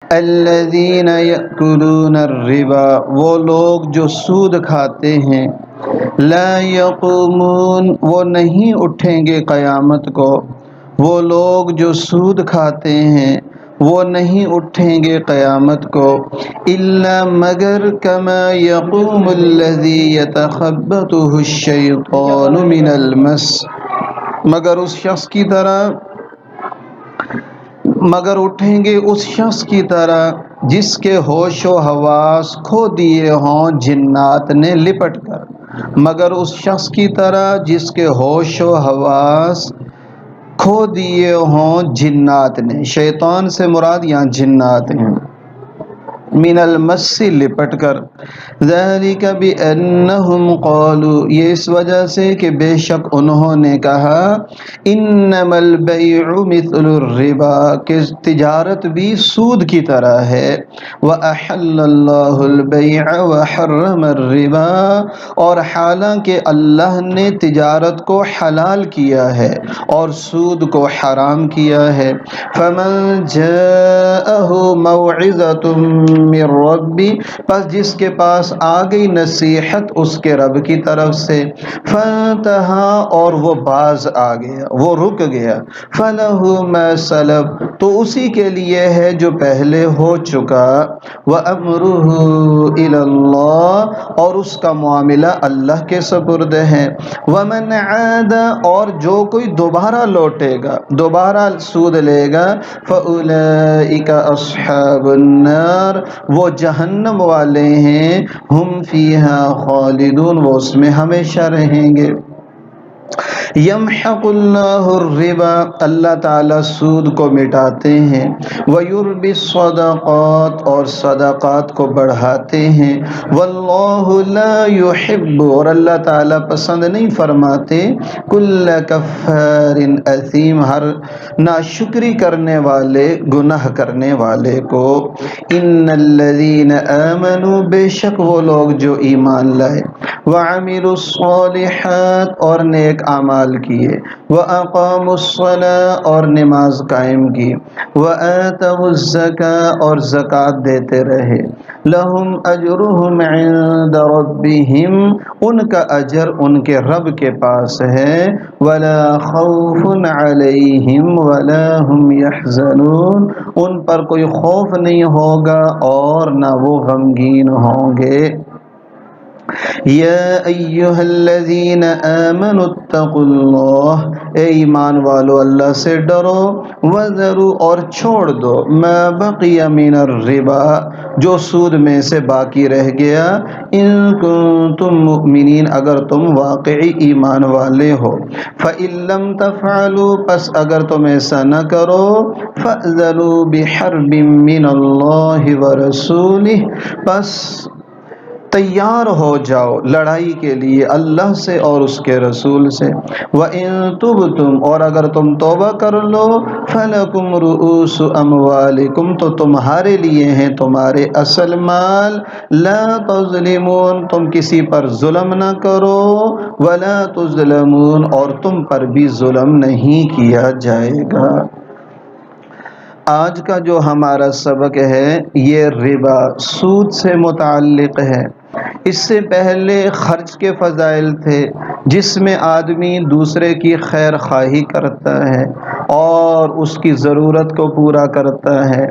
الذین یأکلون الربا، وہ لوگ جو سود کھاتے ہیں، لا یقومون، وہ نہیں اٹھیں گے قیامت کو، وہ لوگ جو سود کھاتے ہیں وہ نہیں اٹھیں گے قیامت کو، الا مگر کما یقوم الذی یتخبطہ الشیطان من المس، مگر اس شخص کی طرح، مگر اٹھیں گے اس شخص کی طرح جس کے ہوش و حواس کھو دیے ہوں جنات نے لپٹ کر، مگر اس شخص کی طرح جس کے ہوش و حواس کھو دیے ہوں جنات نے، شیطان سے مراد یہاں جنات ہیں، من المس، لپٹ کر، ذالک بانہم قالوا، یہ اس وجہ سے کہ بے شک انہوں نے کہا، انما البیع مثل الربا، کہ تجارت بھی سود کی طرح ہے، واحل اللہ البیع وحرم الربا، اور حالانکہ اللہ نے تجارت کو حلال کیا ہے اور سود کو حرام کیا ہے، فمن جاءہ موعظۃ من ربی، پس جس کے پاس آ گئی نصیحت اس کے رب کی طرف سے، فانتہا، اور وہ باز آ گیا، وہ رک گیا، فلہ ما سلف، تو اسی کے لیے ہے جو پہلے ہو چکا، وامرہ الی اللہ، اور اس کا معاملہ اللہ کے سپرد ہے، ومن عاد، اور جو کوئی دوبارہ لوٹے گا، دوبارہ سود لے گا، فاولئک اصحاب النار، وہ جہنم والے ہیں، ہم فیہا خالدون، وہ اس میں ہمیشہ رہیں گے۔ یمحق اللہ الربا، اللہ تعالیٰ سود کو مٹاتے ہیں، ویربی الصدقات، اور صدقات کو بڑھاتے ہیں، واللہ لا یحب، اور اللہ تعالیٰ پسند نہیں فرماتے، کل کفار اثیم، ہر ناشکری کرنے والے، گناہ کرنے والے کو، ان الذین آمنوا، بے شک وہ لوگ جو ایمان لائے، وعملوا الصالحات، اور نیک اعمال کیے، واقاموا الصلاۃ، اور نماز قائم کی، وآتوا الزکاۃ، اور زکوٰۃ دیتے رہے، لہم اجرہم عند ربہم، ان کا اجر ان کے رب کے پاس ہے، ولا خوف علیہم ولا هم یحزنون، ان پر کوئی خوف نہیں ہوگا اور نہ وہ غمگین ہوں گے۔ یا ایہا الذین آمنوا اتقوا اللہ، اے ایمان والو اللہ سے ڈرو، وذروا، اور چھوڑ دو، ما بقی من الربا، جو سود میں سے باقی رہ گیا، ان کنتم مؤمنین، اگر تم واقعی ایمان والے ہو، فإن لم تفعلوا، پس اگر تم ایسا نہ کرو، فأذنوا بحرب من اللہ ورسولہ، پس تیار ہو جاؤ لڑائی کے لیے اللہ سے اور اس کے رسول سے، وَإِن تُبْتُمْ، اور اگر تم توبہ کر لو، فَلَكُمْ رُؤُوسُ أَمْوَالِكُمْ، تو تمہارے لیے ہیں تمہارے اصل مال، لَا تَظْلِمُونَ، تم کسی پر ظلم نہ کرو، وَلَا تُظْلَمُونَ، اور تم پر بھی ظلم نہیں کیا جائے گا۔ آج کا جو ہمارا سبق ہے یہ ربا، سود سے متعلق ہے۔ اس سے پہلے خرچ کے فضائل تھے، جس میں آدمی دوسرے کی خیر خواہی کرتا ہے اور اس کی ضرورت کو پورا کرتا ہے،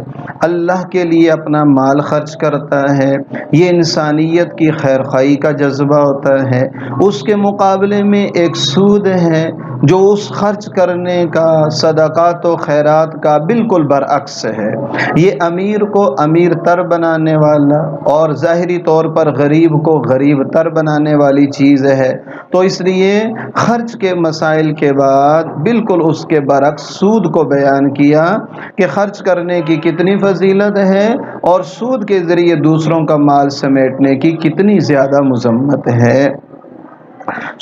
اللہ کے لیے اپنا مال خرچ کرتا ہے، یہ انسانیت کی خیر خواہی کا جذبہ ہوتا ہے۔ اس کے مقابلے میں ایک سود ہے جو اس خرچ کرنے کا، صدقات و خیرات کا بالکل برعکس ہے، یہ امیر کو امیر تر بنانے والا اور ظاہری طور پر غریب کو غریب تر بنانے والی چیز ہے، تو اس لیے خرچ کے مسائل کے بعد بالکل اس کے برعکس سود کو بیان کیا کہ خرچ کرنے کی کتنی فضیلت ہے اور سود کے ذریعے دوسروں کا مال سمیٹنے کی کتنی زیادہ مذمت ہے۔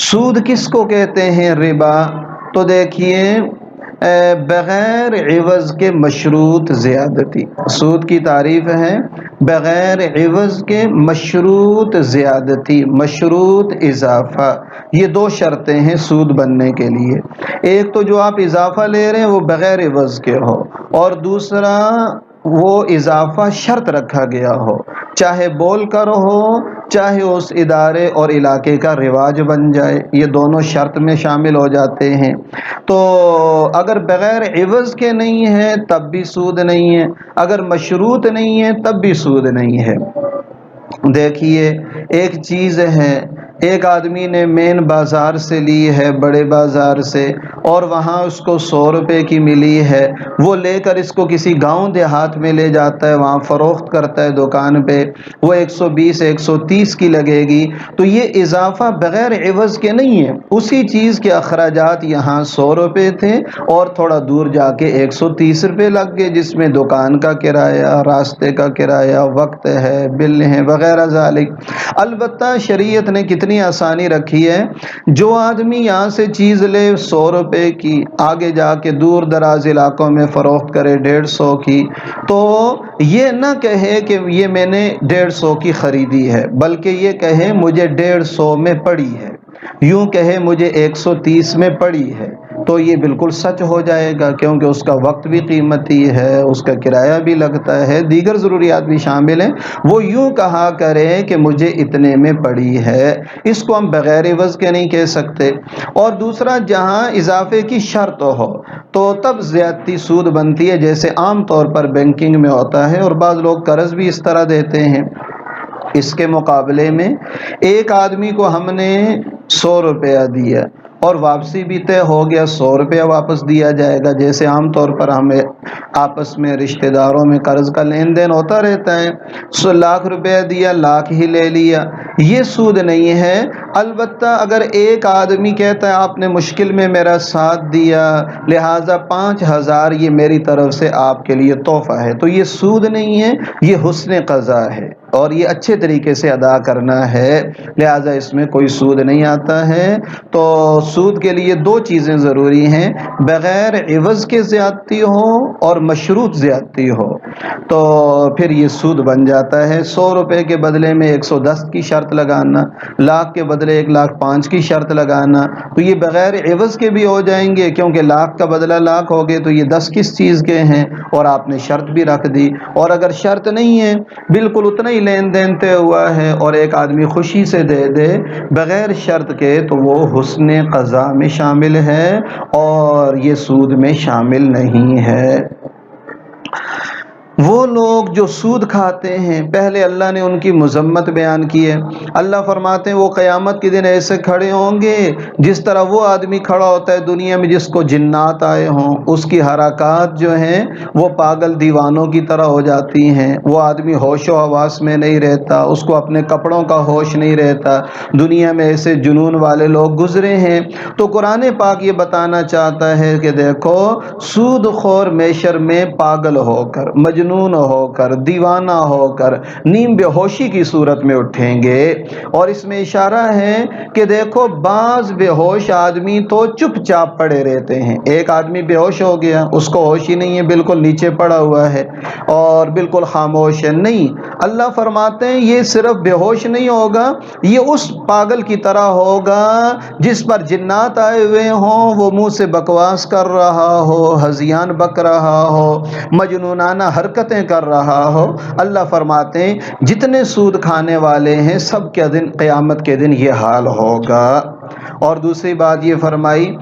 سود کس کو کہتے ہیں ربا؟ تو دیکھیے، بغیر عوض کے مشروط زیادتی، سود کی تعریف ہے بغیر عوض کے مشروط زیادتی، مشروط اضافہ، یہ دو شرطیں ہیں سود بننے کے لیے، ایک تو جو آپ اضافہ لے رہے ہیں وہ بغیر عوض کے ہو، اور دوسرا وہ اضافہ شرط رکھا گیا ہو، چاہے بول کر ہو، چاہے اس ادارے اور علاقے کا رواج بن جائے، یہ دونوں شرط میں شامل ہو جاتے ہیں۔ تو اگر بغیر عوض کے نہیں ہے تب بھی سود نہیں ہے، اگر مشروط نہیں ہے تب بھی سود نہیں ہے۔ دیکھیے، ایک چیز ہے، ایک آدمی نے مین بازار سے لی ہے، بڑے بازار سے، اور وہاں اس کو 100 روپے کی ملی ہے، وہ لے کر اس کو کسی گاؤں دیہات میں لے جاتا ہے، وہاں فروخت کرتا ہے دکان پہ، وہ 120 130 کی لگے گی، تو یہ اضافہ بغیر عوض کے نہیں ہے۔ اسی چیز کے اخراجات یہاں 100 روپے تھے اور تھوڑا دور جا کے 130 روپے لگ گئے، جس میں دکان کا کرایہ، راستے کا کرایہ، وقت ہے، بل ہیں وغیرہ ذالک۔ البتہ شریعت نے کتنی آسانی رکھی ہے، جو آدمی یہاں سے چیز لے 100 روپے کی، آگے جا کے دور دراز علاقوں میں فروخت کرے 150 کی، تو یہ نہ کہے کہ یہ میں نے 150 کی خریدی ہے، بلکہ یہ کہے مجھے 150 میں پڑی ہے، یوں کہے مجھے 130 میں پڑی ہے، تو یہ بالکل سچ ہو جائے گا، کیونکہ اس کا وقت بھی قیمتی ہے، اس کا کرایہ بھی لگتا ہے، دیگر ضروریات بھی شامل ہیں، وہ یوں کہا کرے کہ مجھے اتنے میں پڑی ہے، اس کو ہم بغیر عوض کے نہیں کہہ سکتے۔ اور دوسرا، جہاں اضافے کی شرط ہو تو تب زیادتی سود بنتی ہے، جیسے عام طور پر بینکنگ میں ہوتا ہے، اور بعض لوگ قرض بھی اس طرح دیتے ہیں۔ اس کے مقابلے میں ایک آدمی کو ہم نے 100 روپیہ دیا اور واپسی بھی طے ہو گیا، 100 روپیہ واپس دیا جائے گا، جیسے عام طور پر ہمیں آپس میں رشتہ داروں میں قرض کا لین دین ہوتا رہتا ہے۔ 1,00,000 روپیہ دیا، لاکھ ہی لے لیا، یہ سود نہیں ہے۔ البتہ اگر ایک آدمی کہتا ہے آپ نے مشکل میں میرا ساتھ دیا، لہٰذا 5,000 یہ میری طرف سے آپ کے لیے تحفہ ہے، تو یہ سود نہیں ہے، یہ حسن قضا ہے، اور یہ اچھے طریقے سے ادا کرنا ہے، لہٰذا اس میں کوئی سود نہیں آتا ہے۔ تو سود کے لیے دو چیزیں ضروری ہیں، بغیر عوض کے زیادتی ہو اور مشروط زیادتی ہو، تو پھر یہ سود بن جاتا ہے۔ 100 روپے کے بدلے میں 110 کی شرط لگانا، لاکھ کے بدلے 1,05,000 کی شرط لگانا، تو یہ بغیر عوض کے بھی ہو جائیں گے، کیونکہ لاکھ کا بدلہ لاکھ ہو گئے، تو یہ 10 کس چیز کے ہیں، اور آپ نے شرط بھی رکھ دی۔ اور اگر شرط نہیں ہے، بالکل اتنا ہی لین دین طے ہوا ہے، اور ایک آدمی خوشی سے دے دے بغیر شرط کے، تو وہ حسن قضا میں شامل ہے اور یہ سود میں شامل نہیں ہے۔ وہ لوگ جو سود کھاتے ہیں، پہلے اللہ نے ان کی مذمت بیان کی ہے۔ اللہ فرماتے ہیں وہ قیامت کے دن ایسے کھڑے ہوں گے جس طرح وہ آدمی کھڑا ہوتا ہے دنیا میں جس کو جنات آئے ہوں، اس کی حرکات جو ہیں وہ پاگل دیوانوں کی طرح ہو جاتی ہیں، وہ آدمی ہوش و حواس میں نہیں رہتا، اس کو اپنے کپڑوں کا ہوش نہیں رہتا۔ دنیا میں ایسے جنون والے لوگ گزرے ہیں۔ تو قرآن پاک یہ بتانا چاہتا ہے کہ دیکھو، سود خور میشر میں پاگل ہو کر، مجنون ہو کر، دیوانہ ہو کر، نیم بے ہوشی کی صورت میں اٹھیں گے۔ اور اس میں اشارہ ہے کہ دیکھو، بعض بے ہوش آدمی تو چپ چاپ پڑے رہتے ہیں۔ ایک آدمی بے ہوش ہو گیا، اس کو ہوش ہی نہیں ہے، بالکل نیچے پڑا ہوا ہے اور بالکل خاموش ہے، نہیں، اللہ فرماتے ہیں یہ صرف بے ہوش نہیں ہوگا، یہ اس پاگل کی طرح ہوگا جس پر جنات آئے ہوئے ہوں، وہ منہ سے بکواس کر رہا ہو، ہذیان بک رہا ہو، مجنونانہ حرکتیں کر رہا ہو۔ اللہ فرماتے ہیں جتنے سود کھانے والے ہیں سب کے دن، قیامت کے دن یہ حال ہوگا۔ اور دوسری بات یہ فرمائی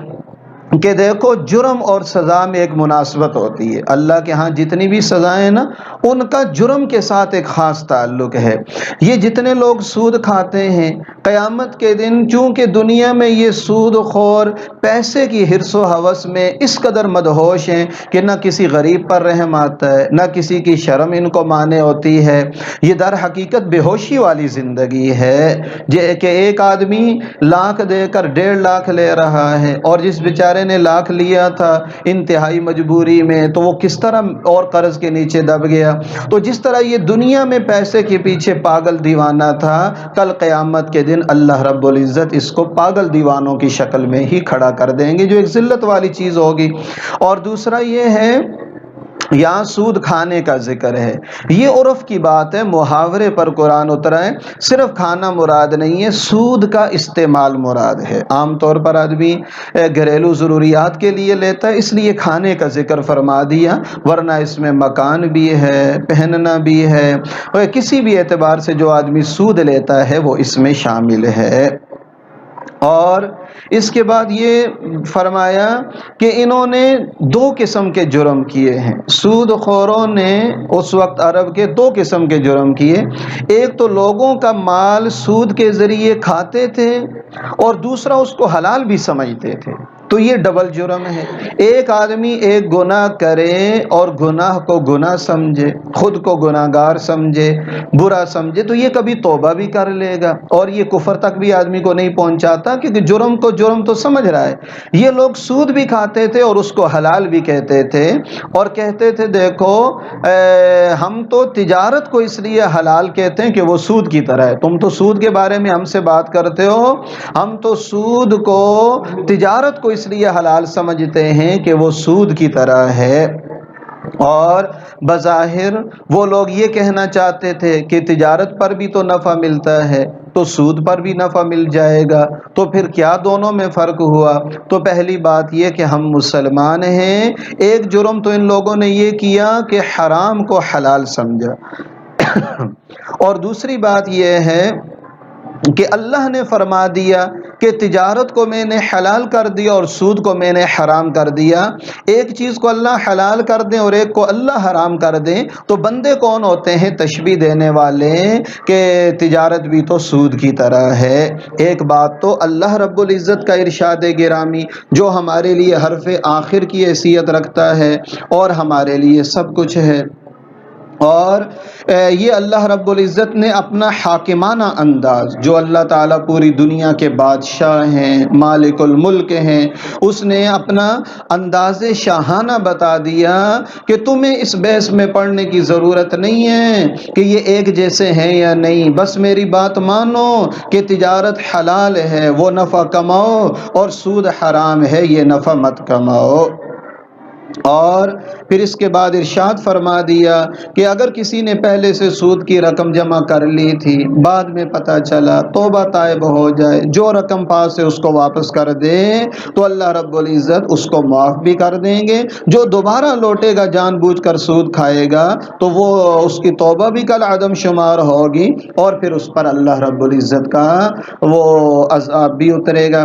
کہ دیکھو، جرم اور سزا میں ایک مناسبت ہوتی ہے۔ اللہ کے ہاں جتنی بھی سزائیں نا، ان کا جرم کے ساتھ ایک خاص تعلق ہے۔ یہ جتنے لوگ سود کھاتے ہیں، قیامت کے دن چونکہ دنیا میں یہ سود خور پیسے کی حرص و ہوس میں اس قدر مدہوش ہیں کہ نہ کسی غریب پر رحم آتا ہے، نہ کسی کی شرم ان کو مانے ہوتی ہے۔ یہ در حقیقت بے ہوشی والی زندگی ہے، کہ ایک آدمی لاکھ دے کر 1.5 لاکھ لے رہا ہے، اور جس بیچارے نے لاکھ لیا تھا انتہائی مجبوری میں، تو وہ کس طرح اور قرض کے نیچے دب گیا۔ تو جس طرح یہ دنیا میں پیسے کے پیچھے پاگل دیوانہ تھا، کل قیامت کے دن اللہ رب العزت اس کو پاگل دیوانوں کی شکل میں ہی کھڑا کر دیں گے، جو ایک ذلت والی چیز ہوگی۔ اور دوسرا یہ ہے یہاں سود کھانے کا ذکر ہے، یہ عرف کی بات ہے، محاورے پر قرآن اترا ہے، صرف کھانا مراد نہیں ہے، سود کا استعمال مراد ہے۔ عام طور پر آدمی گھریلو ضروریات کے لیے لیتا ہے، اس لیے کھانے کا ذکر فرما دیا، ورنہ اس میں مکان بھی ہے، پہننا بھی ہے، اور کسی بھی اعتبار سے جو آدمی سود لیتا ہے وہ اس میں شامل ہے۔ اور اس کے بعد یہ فرمایا کہ انہوں نے دو قسم کے جرم کیے ہیں، سود خوروں نے اس وقت عرب کے دو قسم کے جرم کیے، ایک تو لوگوں کا مال سود کے ذریعے کھاتے تھے اور دوسرا اس کو حلال بھی سمجھتے تھے، تو یہ ڈبل جرم ہے۔ ایک آدمی ایک گناہ کرے اور گناہ کو گناہ سمجھے، خود کو گناہ گار سمجھے، برا سمجھے، تو یہ کبھی توبہ بھی کر لے گا اور یہ کفر تک بھی آدمی کو نہیں پہنچاتا، کیونکہ جرم کو جرم تو سمجھ رہا ہے۔ یہ لوگ سود بھی کھاتے تھے اور اس کو حلال بھی کہتے تھے، اور کہتے تھے دیکھو ہم تو تجارت کو اس لیے حلال کہتے ہیں کہ وہ سود کی طرح ہے، تم تو سود کے بارے میں ہم سے بات کرتے ہو، ہم تو سود کو تجارت کو اس لیے حلال سمجھتے ہیں کہ وہ سود کی طرح ہے۔ اور بظاہر وہ لوگ یہ کہنا چاہتے تھے کہ تجارت پر بھی تو نفع ملتا ہے تو سود پر بھی نفع مل جائے گا، تو پھر کیا دونوں میں فرق ہوا؟ تو پہلی بات یہ کہ ہم مسلمان ہیں، ایک جرم تو ان لوگوں نے یہ کیا کہ حرام کو حلال سمجھا اور دوسری بات یہ ہے کہ اللہ نے فرما دیا کہ تجارت کو میں نے حلال کر دیا اور سود کو میں نے حرام کر دیا۔ ایک چیز کو اللہ حلال کر دیں اور ایک کو اللہ حرام کر دیں تو بندے کون ہوتے ہیں؟ تشبیہ دینے والے، کہ تجارت بھی تو سود کی طرح ہے۔ ایک بات تو اللہ رب العزت کا ارشاد گرامی جو ہمارے لیے حرف آخر کی حیثیت رکھتا ہے اور ہمارے لیے سب کچھ ہے، اور یہ اللہ رب العزت نے اپنا حاکمانہ انداز، جو اللہ تعالیٰ پوری دنیا کے بادشاہ ہیں، مالک الملک ہیں، اس نے اپنا انداز شاہانہ بتا دیا کہ تمہیں اس بحث میں پڑھنے کی ضرورت نہیں ہے کہ یہ ایک جیسے ہیں یا نہیں، بس میری بات مانو کہ تجارت حلال ہے وہ نفع کماؤ اور سود حرام ہے یہ نفع مت کماؤ۔ اور پھر اس کے بعد ارشاد فرما دیا کہ اگر کسی نے پہلے سے سود کی رقم جمع کر لی تھی، بعد میں پتہ چلا، توبہ طائب ہو جائے، جو رقم پاس ہے اس کو واپس کر دے تو اللہ رب العزت اس کو معاف بھی کر دیں گے۔ جو دوبارہ لوٹے گا جان بوجھ کر سود کھائے گا تو وہ اس کی توبہ بھی کل عدم شمار ہوگی اور پھر اس پر اللہ رب العزت کا وہ عذاب بھی اترے گا۔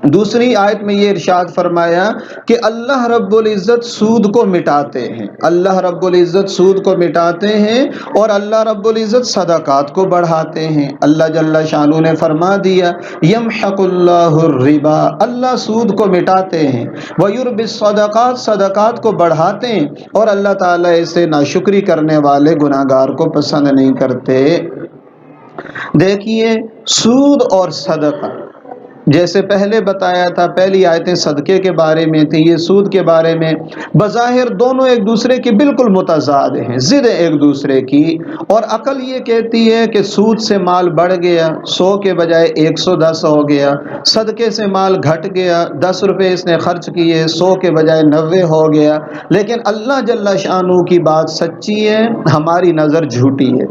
دوسری آیت میں یہ ارشاد فرمایا کہ اللہ رب العزت سود کو مٹاتے ہیں، اللہ رب العزت سود کو مٹاتے ہیں اور اللہ رب العزت صدقات کو بڑھاتے ہیں۔ اللہ جل شانہ نے فرما دیا یمحق اللہ الربا، اللہ سود کو مٹاتے ہیں، ویربی الصدقات، صدقات کو بڑھاتے ہیں، اور اللہ تعالیٰ اسے ناشکری کرنے والے گناہگار کو پسند نہیں کرتے۔ دیکھیے سود اور صدقہ، جیسے پہلے بتایا تھا، پہلی آیتیں صدقے کے بارے میں تھی، یہ سود کے بارے میں، بظاہر دونوں ایک دوسرے کی بالکل متضاد ہیں، ضد ایک دوسرے کی، اور عقل یہ کہتی ہے کہ سود سے مال بڑھ گیا، 100 کے بجائے 110 ہو گیا، صدقے سے مال گھٹ گیا، 10 روپے اس نے خرچ کیے، 100 کے بجائے 90 ہو گیا، لیکن اللہ جل شانہ کی بات سچی ہے، ہماری نظر جھوٹی ہے،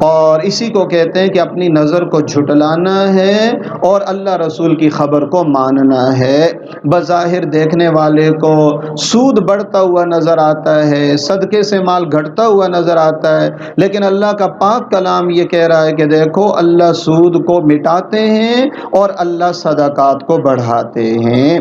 اور اسی کو کہتے ہیں کہ اپنی نظر کو جھٹلانا ہے اور اللہ رسول کی خبر کو ماننا ہے۔ بظاہر دیکھنے والے کو سود بڑھتا ہوا نظر آتا ہے، صدقے سے مال گھٹتا ہوا نظر آتا ہے، لیکن اللہ کا پاک کلام یہ کہہ رہا ہے کہ دیکھو اللہ سود کو مٹاتے ہیں اور اللہ صدقات کو بڑھاتے ہیں۔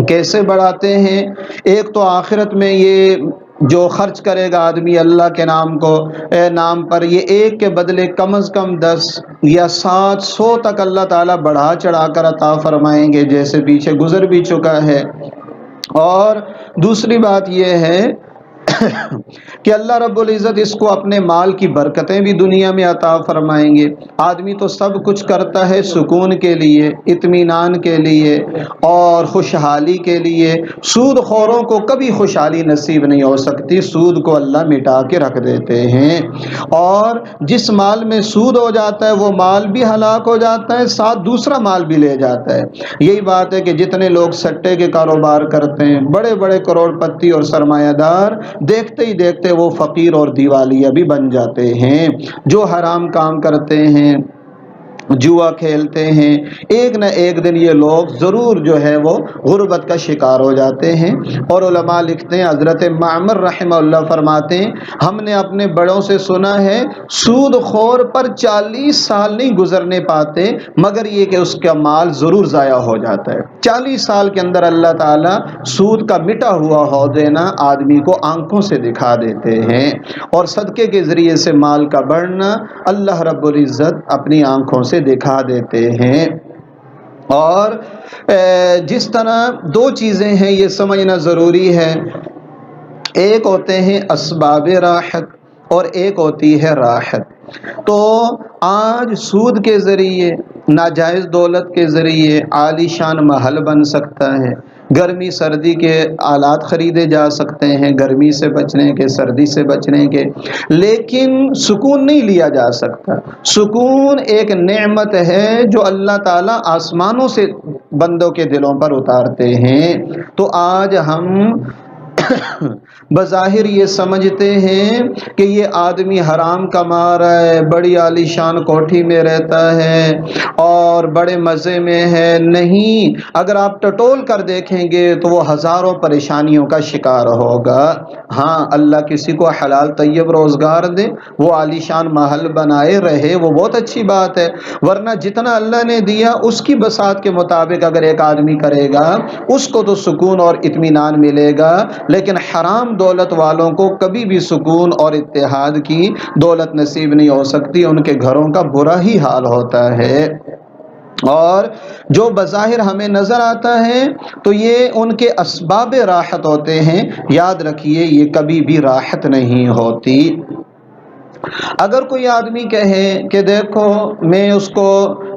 کیسے بڑھاتے ہیں؟ ایک تو آخرت میں یہ جو خرچ کرے گا آدمی اللہ کے نام پر، یہ ایک کے بدلے کم از کم 10 یا 700 تک اللہ تعالیٰ بڑھا چڑھا کر عطا فرمائیں گے، جیسے پیچھے گزر بھی چکا ہے۔ اور دوسری بات یہ ہے کہ اللہ رب العزت اس کو اپنے مال کی برکتیں بھی دنیا میں عطا فرمائیں گے۔ آدمی تو سب کچھ کرتا ہے سکون کے لیے، اطمینان کے لیے اور خوشحالی کے لیے، سود خوروں کو کبھی خوشحالی نصیب نہیں ہو سکتی، سود کو اللہ مٹا کے رکھ دیتے ہیں، اور جس مال میں سود ہو جاتا ہے وہ مال بھی ہلاک ہو جاتا ہے، ساتھ دوسرا مال بھی لے جاتا ہے۔ یہی بات ہے کہ جتنے لوگ سٹے کے کاروبار کرتے ہیں، بڑے بڑے کروڑ پتی اور سرمایہ دار، دیکھتے ہی دیکھتے وہ فقیر اور دیوالیہ بھی بن جاتے ہیں۔ جو حرام کام کرتے ہیں، جوا کھیلتے ہیں، ایک نہ ایک دن یہ لوگ ضرور جو ہے وہ غربت کا شکار ہو جاتے ہیں۔ اور علماء لکھتے ہیں، حضرت معمر رحمہ اللہ فرماتے ہیں، ہم نے اپنے بڑوں سے سنا ہے سود خور پر 40 سال نہیں گزرنے پاتے مگر یہ کہ اس کا مال ضرور ضائع ہو جاتا ہے۔ 40 سال کے اندر اللہ تعالیٰ سود کا مٹا ہوا ہو دینا آدمی کو آنکھوں سے دکھا دیتے ہیں، اور صدقے کے ذریعے سے مال کا بڑھنا اللہ رب العزت اپنی آنکھوں سے دکھا دیتے ہیں۔ اور جس طرح دو چیزیں ہیں یہ سمجھنا ضروری ہے، ایک ہوتے ہیں اسباب راحت اور ایک ہوتی ہے راحت۔ تو آج سود کے ذریعے، ناجائز دولت کے ذریعے عالی شان محل بن سکتا ہے، گرمی سردی کے آلات خریدے جا سکتے ہیں، گرمی سے بچنے کے، سردی سے بچنے کے، لیکن سکون نہیں لیا جا سکتا۔ سکون ایک نعمت ہے جو اللہ تعالیٰ آسمانوں سے بندوں کے دلوں پر اتارتے ہیں۔ تو آج ہم بظاہر یہ سمجھتے ہیں کہ یہ آدمی حرام کما رہا ہے، بڑی عالی شان کوٹھی میں رہتا ہے اور بڑے مزے میں ہے، نہیں، اگر آپ ٹٹول کر دیکھیں گے تو وہ ہزاروں پریشانیوں کا شکار ہوگا۔ ہاں، اللہ کسی کو حلال طیب روزگار دے، وہ عالی شان محل بنائے رہے، وہ بہت اچھی بات ہے، ورنہ جتنا اللہ نے دیا اس کی بساط کے مطابق اگر ایک آدمی کرے گا اس کو تو سکون اور اطمینان ملے گا، لیکن حرام دولت والوں کو کبھی بھی سکون اور اتحاد کی دولت نصیب نہیں ہو سکتی، ان کے گھروں کا برا ہی حال ہوتا ہے۔ اور جو بظاہر ہمیں نظر آتا ہے تو یہ ان کے اسباب راحت ہوتے ہیں، یاد رکھیے یہ کبھی بھی راحت نہیں ہوتی۔ اگر کوئی آدمی کہے کہ دیکھو میں اس کو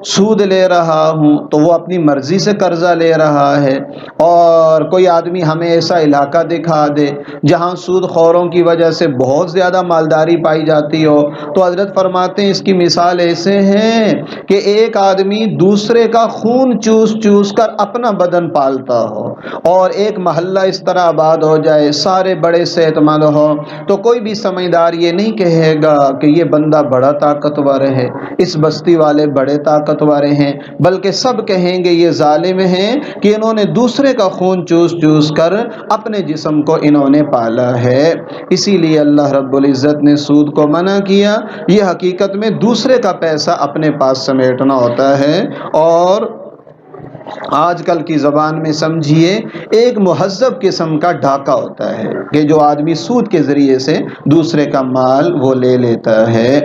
سود لے رہا ہوں تو وہ اپنی مرضی سے قرضہ لے رہا ہے، اور کوئی آدمی ہمیں ایسا علاقہ دکھا دے جہاں سود خوروں کی وجہ سے بہت زیادہ مالداری پائی جاتی ہو، تو حضرت فرماتے ہیں اس کی مثال ایسے ہیں کہ ایک آدمی دوسرے کا خون چوس چوس کر اپنا بدن پالتا ہو، اور ایک محلہ اس طرح آباد ہو جائے، سارے بڑے صحت مند ہوں، تو کوئی بھی سمجھدار یہ نہیں کہے گا کہ یہ بندہ بڑا طاقتور ہے، اس بستی والے بڑے طاقتور ہیں، بلکہ سب کہیں گے یہ ظالم ہیں کہ انہوں نے دوسرے کا خون چوس چوس کر اپنے جسم کو انہوں نے پالا ہے۔ اسی لیے اللہ رب العزت نے سود کو منع کیا، یہ حقیقت میں دوسرے کا پیسہ اپنے پاس سمیٹنا ہوتا ہے، اور آج کل کی زبان میں سمجھیے ایک مہذب قسم کا ڈھاکہ ہوتا ہے کہ جو آدمی سود کے ذریعے سے دوسرے کا مال وہ لے لیتا ہے۔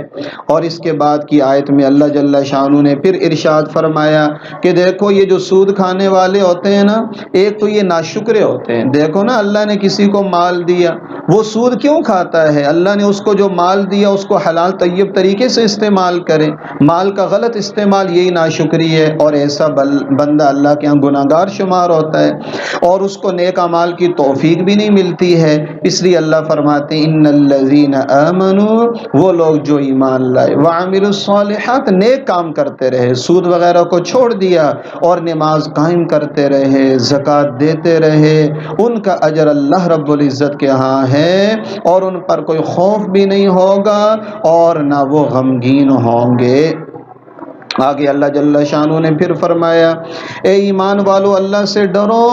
اور اس کے بعد کی آیت میں اللہ جل شانہ نے پھر ارشاد فرمایا کہ دیکھو یہ جو سود کھانے والے ہوتے ہیں نا، ایک تو یہ ناشکرے ہوتے ہیں۔ دیکھو نا، اللہ نے کسی کو مال دیا، وہ سود کیوں کھاتا ہے؟ اللہ نے اس کو جو مال دیا اس کو حلال طیب طریقے سے استعمال کرے، مال کا غلط استعمال یہی ناشکری ہے، اور ایسا بندہ اللہ کے ہاں گناہگار شمار ہوتا ہے، اور اس کو نیک اعمال کی توفیق بھی نہیں ملتی ہے۔ اس لیے اللہ فرماتے ہیں ان الذین آمنوا، وہ لوگ جو ایمان لائے، وعملوا الصالحات، نیک کام کرتے رہے، سود وغیرہ کو چھوڑ دیا اور نماز قائم کرتے رہے، زکوٰۃ دیتے رہے، ان کا اجر اللہ رب العزت کے ہاں ہے، اور ان پر کوئی خوف بھی نہیں ہوگا اور نہ وہ غمگین ہوں گے۔ آگے اللہ جل شانہ نے پھر فرمایا اے ایمان والو اللہ سے ڈرو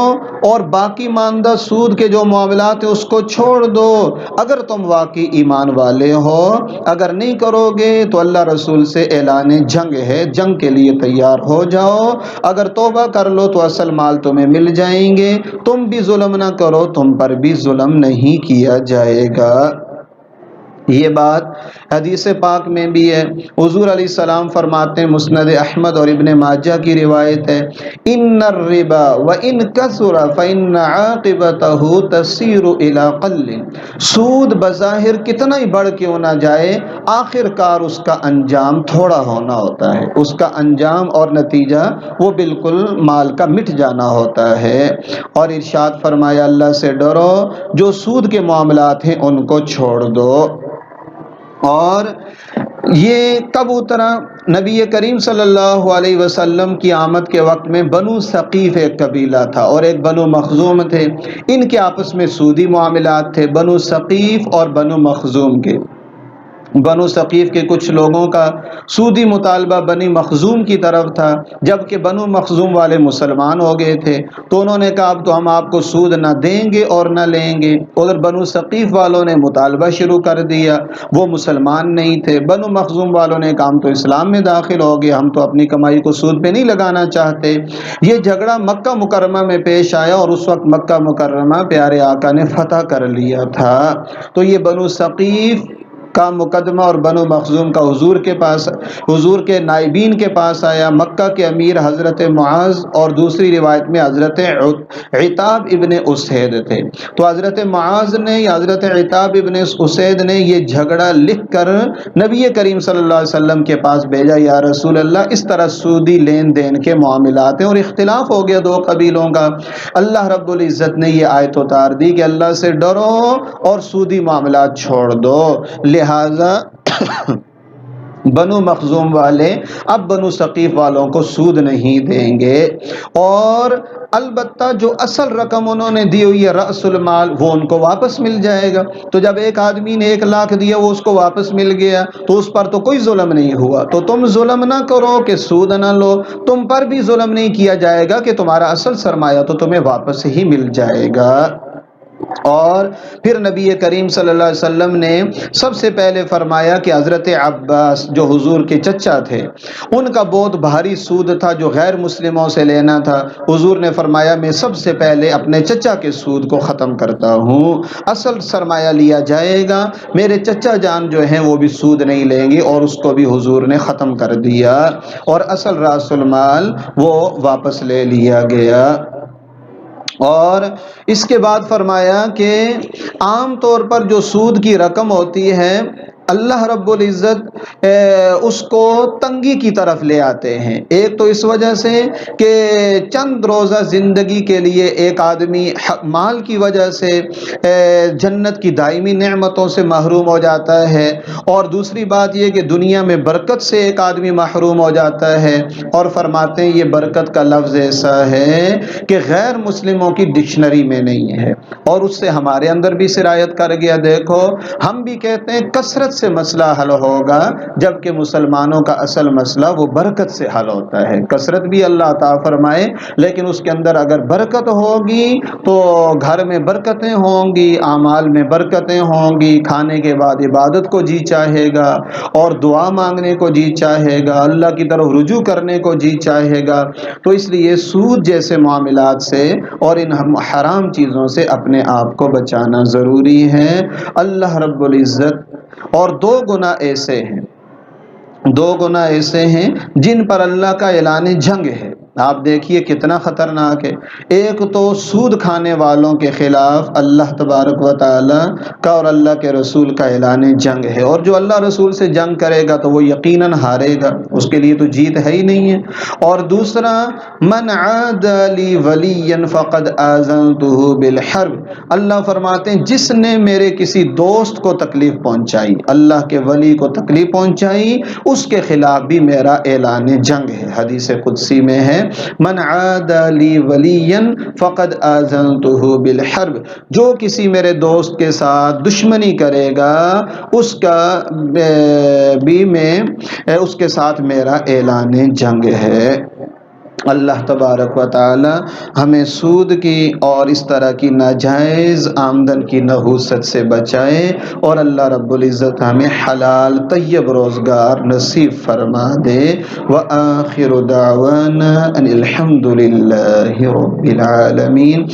اور باقی ماندہ سود کے جو معاملات ہیں اس کو چھوڑ دو، اگر تم واقعی ایمان والے ہو۔ اگر نہیں کرو گے تو اللہ رسول سے اعلان جنگ ہے، جنگ کے لیے تیار ہو جاؤ۔ اگر توبہ کر لو تو اصل مال تمہیں مل جائیں گے، تم بھی ظلم نہ کرو، تم پر بھی ظلم نہیں کیا جائے گا۔ یہ بات حدیث پاک میں بھی ہے، حضور علیہ السلام فرماتے ہیں، مسند احمد اور ابن ماجہ کی روایت ہے، ان الربا وان کثر فان عاقبته تصیر الى قل، سود بظاہر کتنا ہی بڑھ کیوں نہ جائے، آخر کار اس کا انجام تھوڑا ہونا ہوتا ہے، اس کا انجام اور نتیجہ وہ بالکل مال کا مٹ جانا ہوتا ہے۔ اور ارشاد فرمایا اللہ سے ڈرو، جو سود کے معاملات ہیں ان کو چھوڑ دو۔ اور یہ کب اترا؟ نبی کریم صلی اللہ علیہ وسلم کی آمد کے وقت میں بنو ثقیف ایک قبیلہ تھا اور ایک بنو مخزوم تھے، ان کے آپس میں سودی معاملات تھے، بنو ثقیف اور بنو مخزوم کے۔ بنو ثقیف کے کچھ لوگوں کا سودی مطالبہ بنی مخزوم کی طرف تھا، جبکہ بنو مخزوم والے مسلمان ہو گئے تھے تو انہوں نے کہا اب تو ہم آپ کو سود نہ دیں گے اور نہ لیں گے۔ ادھر بنو ثقیف والوں نے مطالبہ شروع کر دیا، وہ مسلمان نہیں تھے۔ بنو مخزوم والوں نے کہا ہم تو اسلام میں داخل ہو گئے، ہم تو اپنی کمائی کو سود پہ نہیں لگانا چاہتے۔ یہ جھگڑا مکہ مکرمہ میں پیش آیا اور اس وقت مکہ مکرمہ پیارے آقا نے فتح کر لیا تھا۔ تو یہ بنو ثقیف کا مقدمہ اور بنو مخزوم کا حضور کے پاس، حضور کے نائبین کے پاس آیا۔ مکہ کے امیر حضرت معاذ اور دوسری روایت میں حضرت عتاب ابن اسید تھے۔ تو حضرت معاذ نے یا حضرت عتاب ابن اسید نے یہ جھگڑا لکھ کر نبی کریم صلی اللہ علیہ وسلم کے پاس بھیجا، یا رسول اللہ اس طرح سودی لین دین کے معاملات ہیں اور اختلاف ہو گیا دو قبیلوں کا۔ اللہ رب العزت نے یہ آیت اتار دی کہ اللہ سے ڈرو اور سودی معاملات چھوڑ دو، لہذا بنو مخزوم والے اب بنو ثقیف والوں کو سود نہیں دیں گے، اور البتہ جو اصل رقم انہوں نے دی ہوئی ہے رأس المال وہ ان کو واپس مل جائے گا۔ تو جب ایک آدمی نے 1,00,000 دیا وہ اس کو واپس مل گیا تو اس پر تو کوئی ظلم نہیں ہوا۔ تو تم ظلم نہ کرو کہ سود نہ لو، تم پر بھی ظلم نہیں کیا جائے گا کہ تمہارا اصل سرمایہ تو تمہیں واپس ہی مل جائے گا۔ اور پھر نبی کریم صلی اللہ علیہ وسلم نے سب سے پہلے فرمایا کہ حضرت عباس جو حضور کے چچا تھے ان کا بہت بھاری سود تھا جو غیر مسلموں سے لینا تھا۔ حضور نے فرمایا میں سب سے پہلے اپنے چچا کے سود کو ختم کرتا ہوں، اصل سرمایہ لیا جائے گا، میرے چچا جان جو ہیں وہ بھی سود نہیں لیں گے، اور اس کو بھی حضور نے ختم کر دیا اور اصل راس المال وہ واپس لے لیا گیا۔ اور اس کے بعد فرمایا کہ عام طور پر جو سود کی رقم ہوتی ہے اللہ رب العزت اس کو تنگی کی طرف لے آتے ہیں۔ ایک تو اس وجہ سے کہ چند روزہ زندگی کے لیے ایک آدمی مال کی وجہ سے جنت کی دائمی نعمتوں سے محروم ہو جاتا ہے، اور دوسری بات یہ کہ دنیا میں برکت سے ایک آدمی محروم ہو جاتا ہے۔ اور فرماتے ہیں یہ برکت کا لفظ ایسا ہے کہ غیر مسلموں کی ڈکشنری میں نہیں ہے، اور اس سے ہمارے اندر بھی سرایت کر گیا۔ دیکھو ہم بھی کہتے ہیں کثرت سے مسئلہ حل ہوگا، جبکہ مسلمانوں کا اصل مسئلہ وہ برکت سے حل ہوتا ہے۔ کثرت بھی اللہ عطا فرمائے، لیکن اس کے اندر اگر برکت ہوگی تو گھر میں برکتیں ہوں گی، اعمال میں برکتیں ہوں گی، کھانے کے بعد عبادت کو جی چاہے گا اور دعا مانگنے کو جی چاہے گا، اللہ کی طرف رجوع کرنے کو جی چاہے گا۔ تو اس لیے سود جیسے معاملات سے اور ان حرام چیزوں سے اپنے آپ کو بچانا ضروری ہے۔ اللہ رب العزت اور دو گناہ ایسے ہیں جن پر اللہ کا اعلان جنگ ہے۔ آپ دیکھیے کتنا خطرناک ہے۔ ایک تو سود کھانے والوں کے خلاف اللہ تبارک و تعالی کا اور اللہ کے رسول کا اعلان جنگ ہے، اور جو اللہ رسول سے جنگ کرے گا تو وہ یقیناً ہارے گا، اس کے لیے تو جیت ہے ہی نہیں ہے۔ اور دوسرا من عاد لی ولیا فقد آذنتہ بالحرب، اللہ فرماتے ہیں جس نے میرے کسی دوست کو تکلیف پہنچائی، اللہ کے ولی کو تکلیف پہنچائی، اس کے خلاف بھی میرا اعلان جنگ ہے۔ حدیث قدسی میں ہے من عاد لی ولیا فقد آذنتہ بالحرب، جو کسی میرے دوست کے ساتھ دشمنی کرے گا اس کا بھی میں اس کے ساتھ میرا اعلان جنگ ہے۔ اللہ تبارک و تعالی ہمیں سود کی اور اس طرح کی ناجائز آمدن کی نحوست سے بچائے، اور اللہ رب العزت ہمیں حلال طیب روزگار نصیب فرما دے۔ وآخر دعوانا ان الحمد للہ رب العالمین۔